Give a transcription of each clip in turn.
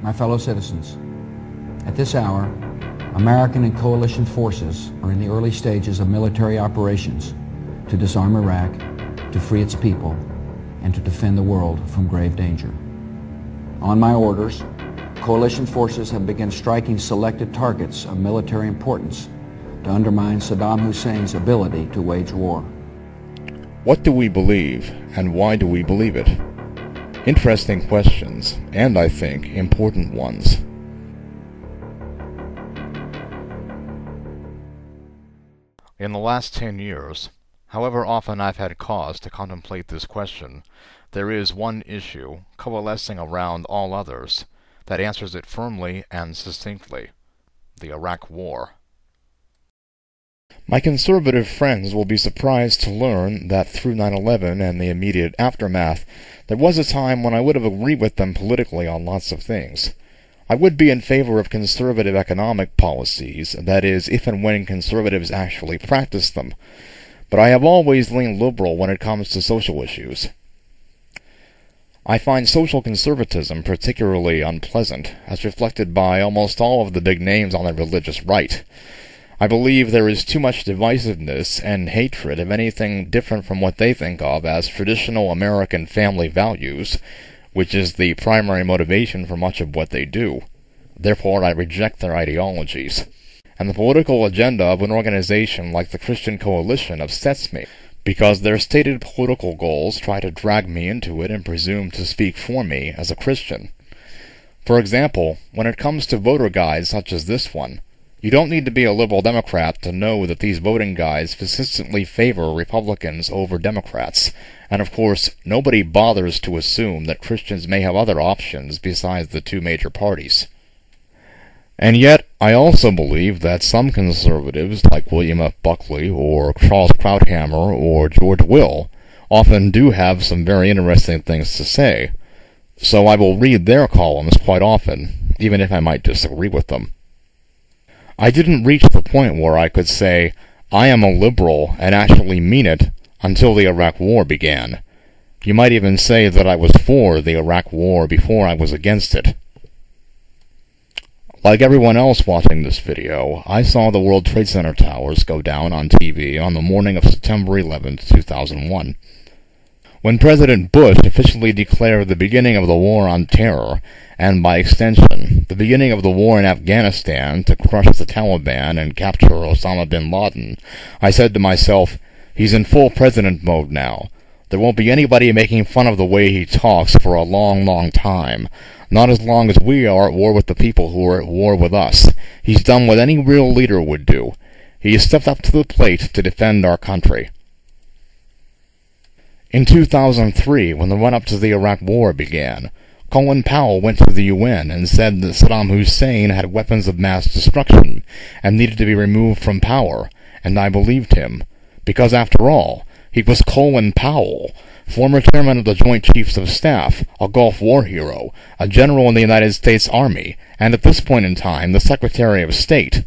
My fellow citizens, at this hour, American and coalition forces are in the early stages of military operations to disarm Iraq, to free its people, and to defend the world from grave danger. On my orders, coalition forces have begun striking selected targets of military importance to undermine Saddam Hussein's ability to wage war. What do we believe, and why do we believe it? Interesting questions, and I think important ones. In the last 10 years, however often I've had cause to contemplate this question, there is one issue, coalescing around all others, that answers it firmly and succinctly: the Iraq War. My conservative friends will be surprised to learn that through 9/11 and the immediate aftermath, there was a time when I would have agreed with them politically on lots of things. I would be in favor of conservative economic policies, that is, if and when conservatives actually practice them. But I have always leaned liberal when it comes to social issues. I find social conservatism particularly unpleasant, as reflected by almost all of the big names on the religious right. I believe there is too much divisiveness and hatred of anything different from what they think of as traditional American family values, which is the primary motivation for much of what they do. Therefore, I reject their ideologies. And the political agenda of an organization like the Christian Coalition upsets me, because their stated political goals try to drag me into it and presume to speak for me as a Christian. For example, when it comes to voter guides such as this one, you don't need to be a liberal Democrat to know that these voting guides persistently favor Republicans over Democrats, and of course, nobody bothers to assume that Christians may have other options besides the two major parties. And yet, I also believe that some conservatives, like William F. Buckley, or Charles Krauthammer, or George Will, often do have some very interesting things to say, so I will read their columns quite often, even if I might disagree with them. I didn't reach the point where I could say, I am a liberal and actually mean it, until the Iraq War began. You might even say that I was for the Iraq War before I was against it. Like everyone else watching this video, I saw the World Trade Center towers go down on TV on the morning of September 11, 2001. When President Bush officially declared the beginning of the War on Terror, and by extension, the beginning of the war in Afghanistan to crush the Taliban and capture Osama bin Laden, I said to myself, he's in full president mode now. There won't be anybody making fun of the way he talks for a long, long time. Not as long as we are at war with the people who are at war with us. He's done what any real leader would do. He has stepped up to the plate to defend our country. In 2003, when the run-up to the Iraq War began, Colin Powell went to the UN and said that Saddam Hussein had weapons of mass destruction and needed to be removed from power, and I believed him, because after all, he was Colin Powell, former chairman of the Joint Chiefs of Staff, a Gulf War hero, a general in the United States Army, and at this point in time, the Secretary of State.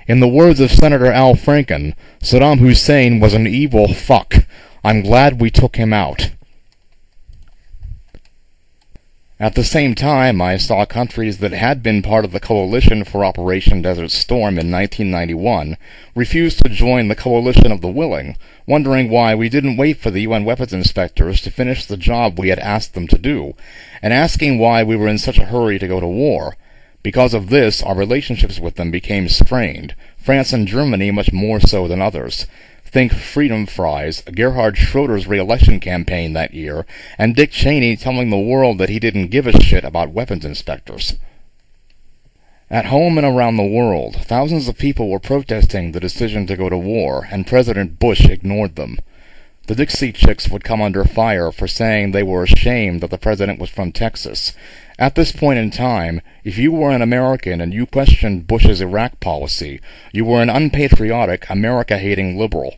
In the words of Senator Al Franken, Saddam Hussein was an evil fuck. I'm glad we took him out. At the same time, I saw countries that had been part of the coalition for Operation Desert Storm in 1991 refuse to join the Coalition of the Willing, wondering why we didn't wait for the UN weapons inspectors to finish the job we had asked them to do, and asking why we were in such a hurry to go to war. Because of this, our relationships with them became strained, France and Germany much more so than others. Think Freedom Fries, Gerhard Schroeder's re-election campaign that year, and Dick Cheney telling the world that he didn't give a shit about weapons inspectors. At home and around the world, thousands of people were protesting the decision to go to war, and President Bush ignored them. The Dixie Chicks would come under fire for saying they were ashamed that the president was from Texas. At this point in time, if you were an American and you questioned Bush's Iraq policy, you were an unpatriotic, America-hating liberal.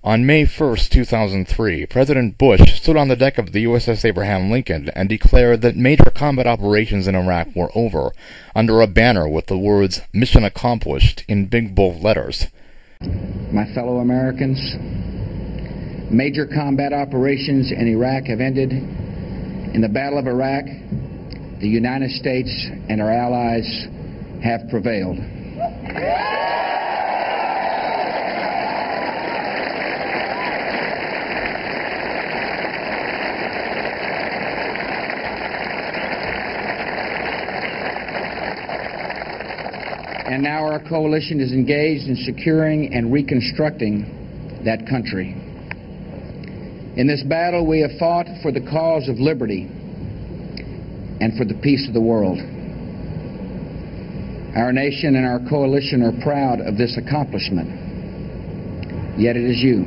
On May 1, 2003, President Bush stood on the deck of the USS Abraham Lincoln and declared that major combat operations in Iraq were over, under a banner with the words, "Mission Accomplished," in big bold letters. My fellow Americans, major combat operations in Iraq have ended. In the Battle of Iraq, the United States and our allies have prevailed. And now our coalition is engaged in securing and reconstructing that country. In this battle, we have fought for the cause of liberty and for the peace of the world. Our nation and our coalition are proud of this accomplishment. Yet it is you,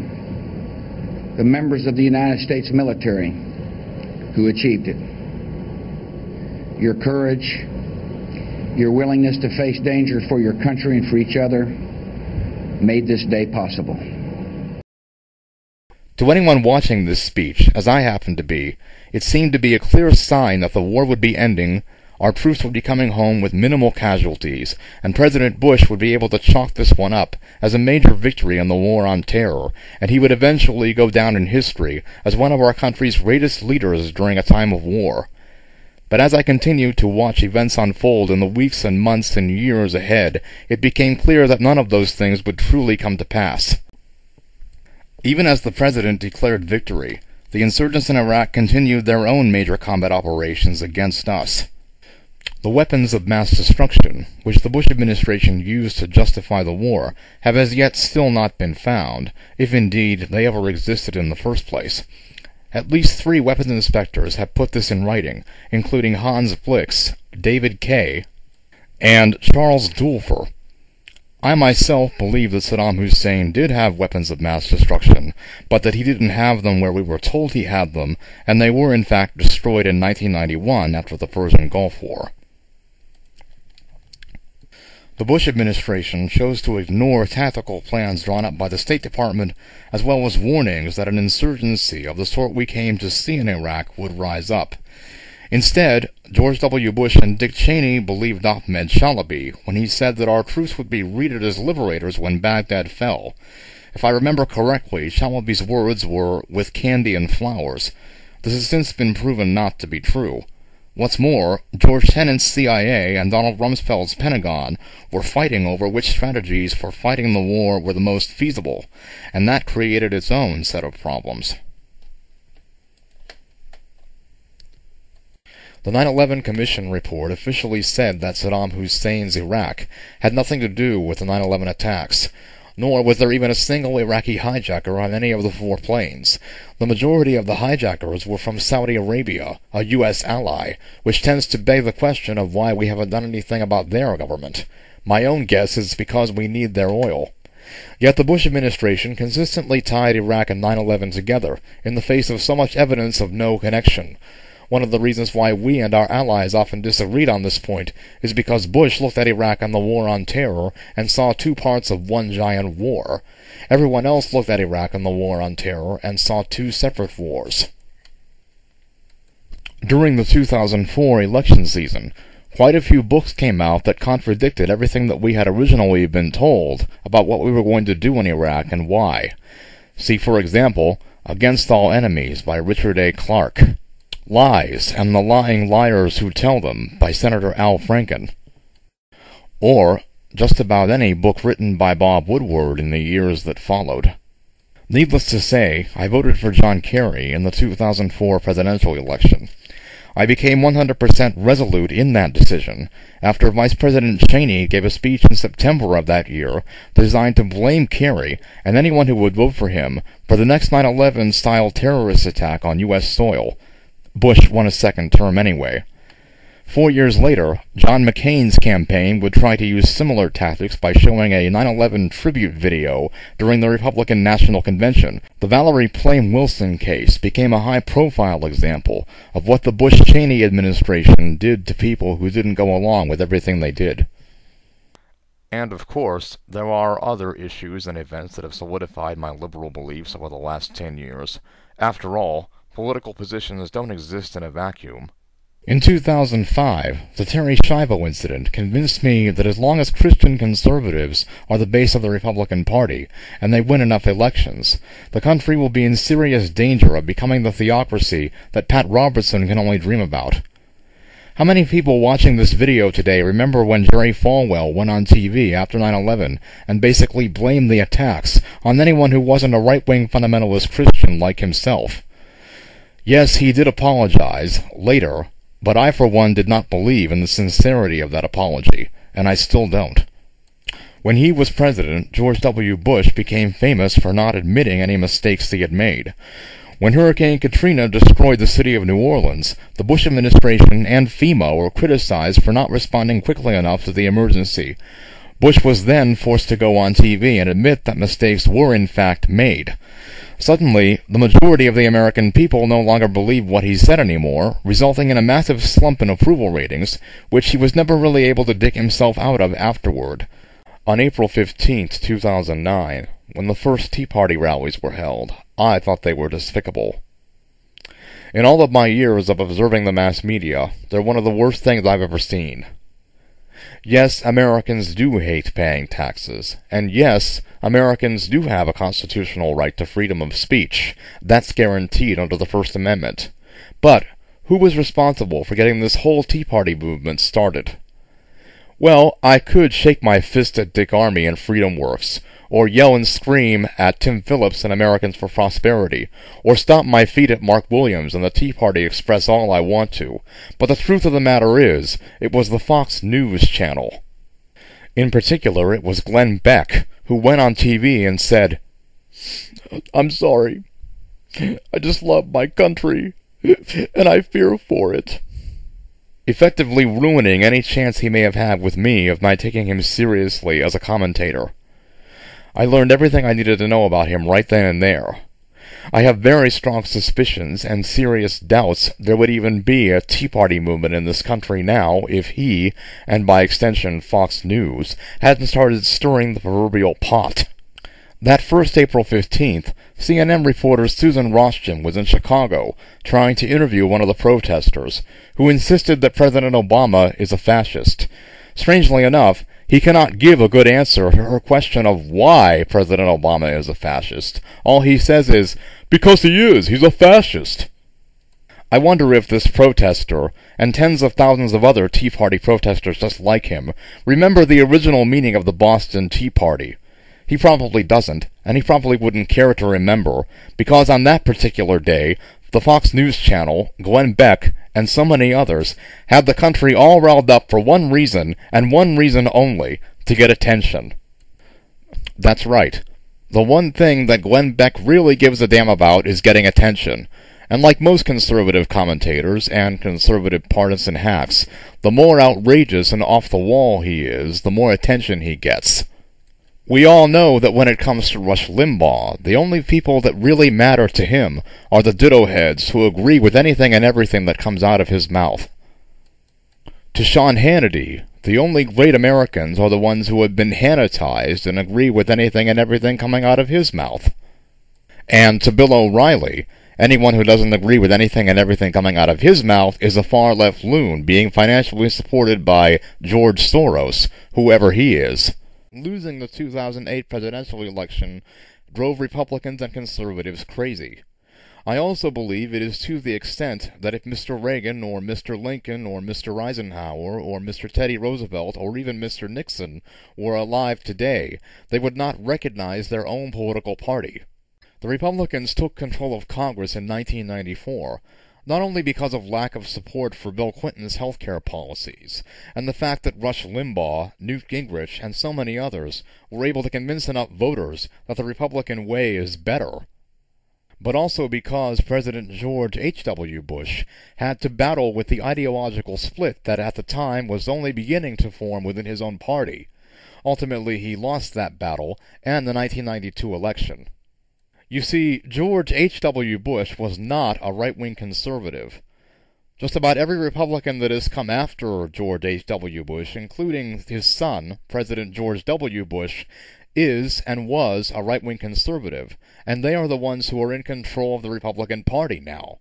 the members of the United States military, who achieved it. Your courage, your willingness to face danger for your country and for each other made this day possible. To anyone watching this speech, as I happened to be, it seemed to be a clear sign that the war would be ending, our troops would be coming home with minimal casualties, and President Bush would be able to chalk this one up as a major victory in the war on terror, and he would eventually go down in history as one of our country's greatest leaders during a time of war. But as I continued to watch events unfold in the weeks and months and years ahead, it became clear that none of those things would truly come to pass. Even as the President declared victory, the insurgents in Iraq continued their own major combat operations against us. The weapons of mass destruction, which the Bush administration used to justify the war, have as yet still not been found, if indeed they ever existed in the first place. At least 3 weapons inspectors have put this in writing, including Hans Blix, David Kay, and Charles Dulfer. I myself believe that Saddam Hussein did have weapons of mass destruction, but that he didn't have them where we were told he had them, and they were in fact destroyed in 1991 after the Persian Gulf War. The Bush administration chose to ignore tactical plans drawn up by the State Department, as well as warnings that an insurgency of the sort we came to see in Iraq would rise up. Instead, George W. Bush and Dick Cheney believed Ahmed Shalaby when he said that our troops would be greeted as liberators when Baghdad fell. If I remember correctly, Shalaby's words were, "with candy and flowers." This has since been proven not to be true. What's more, George Tenen's CIA and Donald Rumsfeld's Pentagon were fighting over which strategies for fighting the war were the most feasible, and that created its own set of problems. The 9/11 Commission report officially said that Saddam Hussein's Iraq had nothing to do with the 9/11 attacks, nor was there even a single Iraqi hijacker on any of the 4 planes. The majority of the hijackers were from Saudi Arabia, a U.S. ally, which tends to beg the question of why we haven't done anything about their government. My own guess is because we need their oil. Yet the Bush administration consistently tied Iraq and 9/11 together, in the face of so much evidence of no connection. One of the reasons why we and our allies often disagreed on this point is because Bush looked at Iraq and the war on terror and saw 2 parts of one giant war. Everyone else looked at Iraq and the war on terror and saw 2 separate wars. During the 2004 election season, quite a few books came out that contradicted everything that we had originally been told about what we were going to do in Iraq and why. See, for example, Against All Enemies by Richard A. Clarke. Lies and the Lying Liars Who Tell Them by Senator Al Franken. Or just about any book written by Bob Woodward in the years that followed. Needless to say, I voted for John Kerry in the 2004 presidential election. I became 100% resolute in that decision after Vice President Cheney gave a speech in September of that year designed to blame Kerry and anyone who would vote for him for the next 9/11-style terrorist attack on U.S. soil. Bush won a second term anyway. 4 years later, John McCain's campaign would try to use similar tactics by showing a 9/11 tribute video during the Republican National Convention. The Valerie Plame Wilson case became a high-profile example of what the Bush-Cheney administration did to people who didn't go along with everything they did. And, of course, there are other issues and events that have solidified my liberal beliefs over the last 10 years. After all, political positions don't exist in a vacuum. In 2005, the Terry Schiavo incident convinced me that as long as Christian conservatives are the base of the Republican Party, and they win enough elections, the country will be in serious danger of becoming the theocracy that Pat Robertson can only dream about. How many people watching this video today remember when Jerry Falwell went on TV after 9/11 and basically blamed the attacks on anyone who wasn't a right-wing fundamentalist Christian like himself? Yes, he did apologize, later, but I for one did not believe in the sincerity of that apology, and I still don't. When he was president, George W. Bush became famous for not admitting any mistakes he had made. When Hurricane Katrina destroyed the city of New Orleans, the Bush administration and FEMA were criticized for not responding quickly enough to the emergency. Bush was then forced to go on TV and admit that mistakes were in fact made. Suddenly, the majority of the American people no longer believed what he said anymore, resulting in a massive slump in approval ratings, which he was never really able to dig himself out of afterward. On April 15, 2009, when the first Tea Party rallies were held, I thought they were despicable. In all of my years of observing the mass media, they're one of the worst things I've ever seen. Yes, Americans do hate paying taxes, and yes, Americans do have a constitutional right to freedom of speech. That's guaranteed under the First Amendment. But who was responsible for getting this whole Tea Party movement started? Well, I could shake my fist at Dick Armey and Freedom Works, or yell and scream at Tim Phillips and Americans for Prosperity, or stomp my feet at Mark Williams and the Tea Party Express all I want to, but the truth of the matter is, it was the Fox News channel. In particular, it was Glenn Beck, who went on TV and said, "I'm sorry. I just love my country, and I fear for it," effectively ruining any chance he may have had with me of my taking him seriously as a commentator. I learned everything I needed to know about him right then and there. I have very strong suspicions and serious doubts there would even be a Tea Party movement in this country now if he, and by extension Fox News, hadn't started stirring the proverbial pot. That first April 15th, CNN reporter Susan Rothschild was in Chicago trying to interview one of the protesters, who insisted that President Obama is a fascist. Strangely enough, he cannot give a good answer to her question of why President Obama is a fascist. All he says is, "Because he is, he's a fascist." I wonder if this protester, and tens of thousands of other Tea Party protesters just like him, remember the original meaning of the Boston Tea Party. He probably doesn't, and he probably wouldn't care to remember, because on that particular day, the Fox News channel, Glenn Beck, and so many others had the country all riled up for one reason, and one reason only, to get attention. That's right. The one thing that Glenn Beck really gives a damn about is getting attention. And like most conservative commentators and conservative partisan hacks, the more outrageous and off-the-wall he is, the more attention he gets. We all know that when it comes to Rush Limbaugh, the only people that really matter to him are the ditto heads who agree with anything and everything that comes out of his mouth. To Sean Hannity, the only great Americans are the ones who have been Hannitized and agree with anything and everything coming out of his mouth. And to Bill O'Reilly, anyone who doesn't agree with anything and everything coming out of his mouth is a far-left loon being financially supported by George Soros, whoever he is. Losing the 2008 presidential election drove Republicans and conservatives crazy. I also believe it is to the extent that if Mr. Reagan or Mr. Lincoln or Mr. Eisenhower or Mr. Teddy Roosevelt or even Mr. Nixon were alive today, they would not recognize their own political party. The Republicans took control of Congress in 1994, not only because of lack of support for Bill Clinton's health care policies, and the fact that Rush Limbaugh, Newt Gingrich, and so many others were able to convince enough voters that the Republican way is better, but also because President George H.W. Bush had to battle with the ideological split that at the time was only beginning to form within his own party. Ultimately, he lost that battle and the 1992 election. You see, George H.W. Bush was not a right-wing conservative. Just about every Republican that has come after George H.W. Bush, including his son, President George W. Bush, is and was a right-wing conservative, and they are the ones who are in control of the Republican Party now.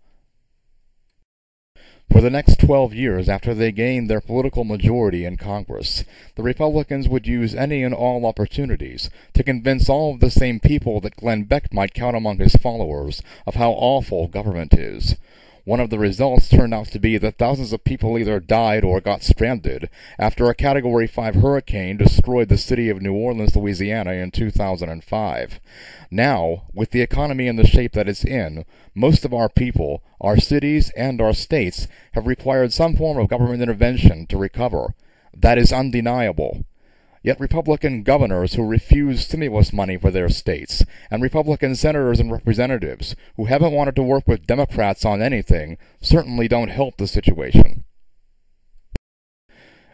For the next 12 years after they gained their political majority in Congress, the Republicans would use any and all opportunities to convince all of the same people that Glenn Beck might count among his followers of how awful government is. One of the results turned out to be that thousands of people either died or got stranded after a Category 5 hurricane destroyed the city of New Orleans, Louisiana in 2005. Now, with the economy in the shape that it's in, most of our people, our cities, and our states have required some form of government intervention to recover. That is undeniable. Yet Republican governors who refuse stimulus money for their states, and Republican senators and representatives who haven't wanted to work with Democrats on anything, certainly don't help the situation.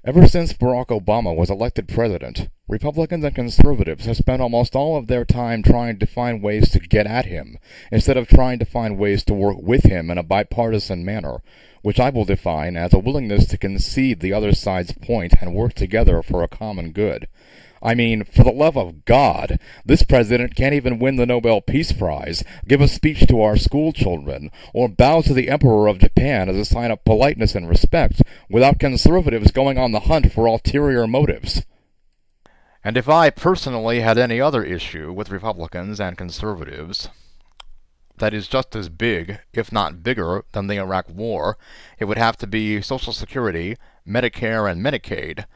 Ever since Barack Obama was elected president, Republicans and conservatives have spent almost all of their time trying to find ways to get at him, instead of trying to find ways to work with him in a bipartisan manner, which I will define as a willingness to concede the other side's point and work together for a common good. I mean, for the love of God, this president can't even win the Nobel Peace Prize, give a speech to our school children, or bow to the Emperor of Japan as a sign of politeness and respect, without conservatives going on the hunt for ulterior motives. And if I personally had any other issue with Republicans and conservatives that is just as big, if not bigger, than the Iraq War, it would have to be Social Security, Medicare, and Medicaid.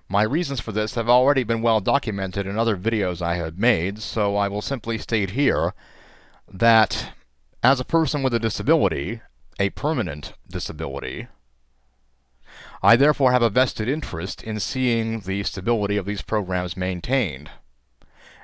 My reasons for this have already been well documented in other videos I have made, so I will simply state here that as a person with a disability, a permanent disability, I therefore have a vested interest in seeing the stability of these programs maintained.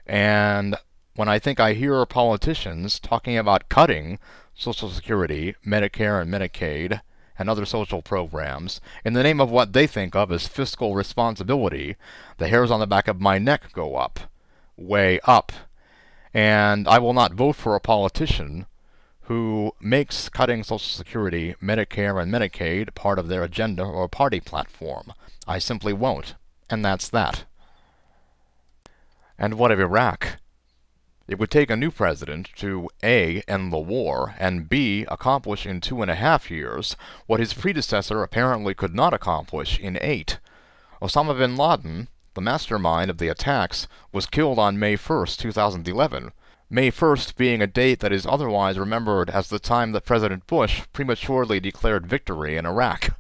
And when I think I hear politicians talking about cutting Social Security, Medicare, and Medicaid, and other social programs, in the name of what they think of as fiscal responsibility, the hairs on the back of my neck go up, way up. And I will not vote for a politician who makes cutting Social Security, Medicare, and Medicaid part of their agenda or party platform. I simply won't, and that's that. And what of Iraq? It would take a new president to A. end the war, and B. accomplish in 2.5 years what his predecessor apparently could not accomplish in 8. Osama bin Laden, the mastermind of the attacks, was killed on May 1st, 2011, May 1st being a date that is otherwise remembered as the time that President Bush prematurely declared victory in Iraq.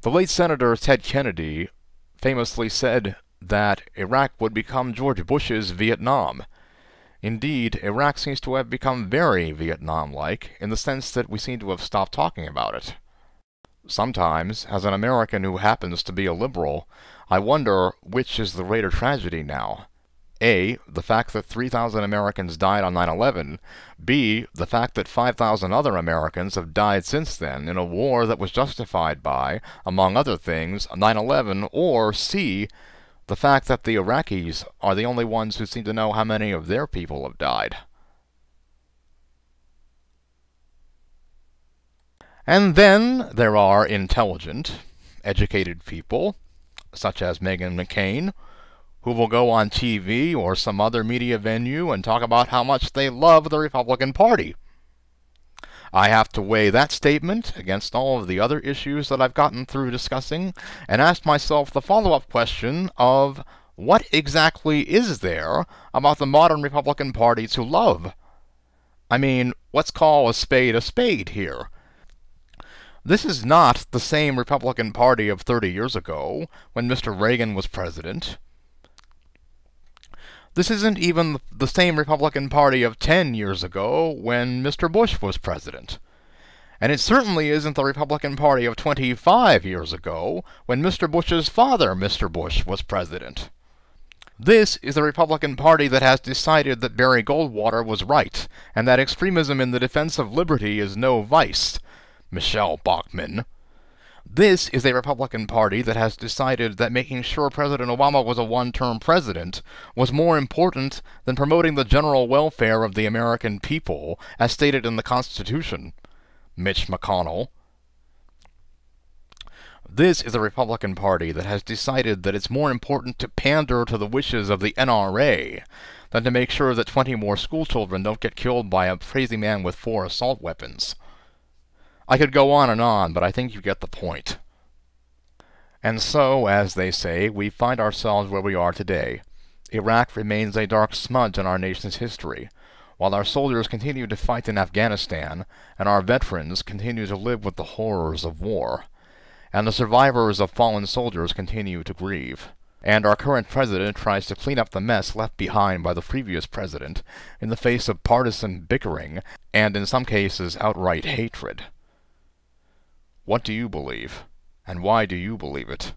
The late Senator Ted Kennedy famously said that Iraq would become George Bush's Vietnam. Indeed, Iraq seems to have become very Vietnam-like, in the sense that we seem to have stopped talking about it. Sometimes, as an American who happens to be a liberal, I wonder which is the greater tragedy now. A, the fact that 3,000 Americans died on 9/11, B, the fact that 5,000 other Americans have died since then in a war that was justified by, among other things, 9/11, or C, the fact that the Iraqis are the only ones who seem to know how many of their people have died. And then there are intelligent, educated people, such as Meghan McCain, who will go on TV or some other media venue and talk about how much they love the Republican Party. I have to weigh that statement against all of the other issues that I've gotten through discussing and ask myself the follow-up question of what exactly is there about the modern Republican Party to love? I mean, let's call a spade here. This is not the same Republican Party of 30 years ago, when Mr. Reagan was president. This isn't even the same Republican Party of 10 years ago, when Mr. Bush was president. And it certainly isn't the Republican Party of 25 years ago, when Mr. Bush's father, Mr. Bush, was president. This is the Republican Party that has decided that Barry Goldwater was right, and that extremism in the defense of liberty is no vice. Michelle Bachmann. This is a Republican Party that has decided that making sure President Obama was a one-term president was more important than promoting the general welfare of the American people, as stated in the Constitution. Mitch McConnell. This is a Republican Party that has decided that it's more important to pander to the wishes of the NRA than to make sure that 20 more schoolchildren don't get killed by a crazy man with 4 assault weapons. I could go on, but I think you get the point. And so, as they say, we find ourselves where we are today. Iraq remains a dark smudge in our nation's history. while our soldiers continue to fight in Afghanistan, and our veterans continue to live with the horrors of war, and the survivors of fallen soldiers continue to grieve, and our current president tries to clean up the mess left behind by the previous president in the face of partisan bickering and, in some cases, outright hatred. What do you believe, and why do you believe it?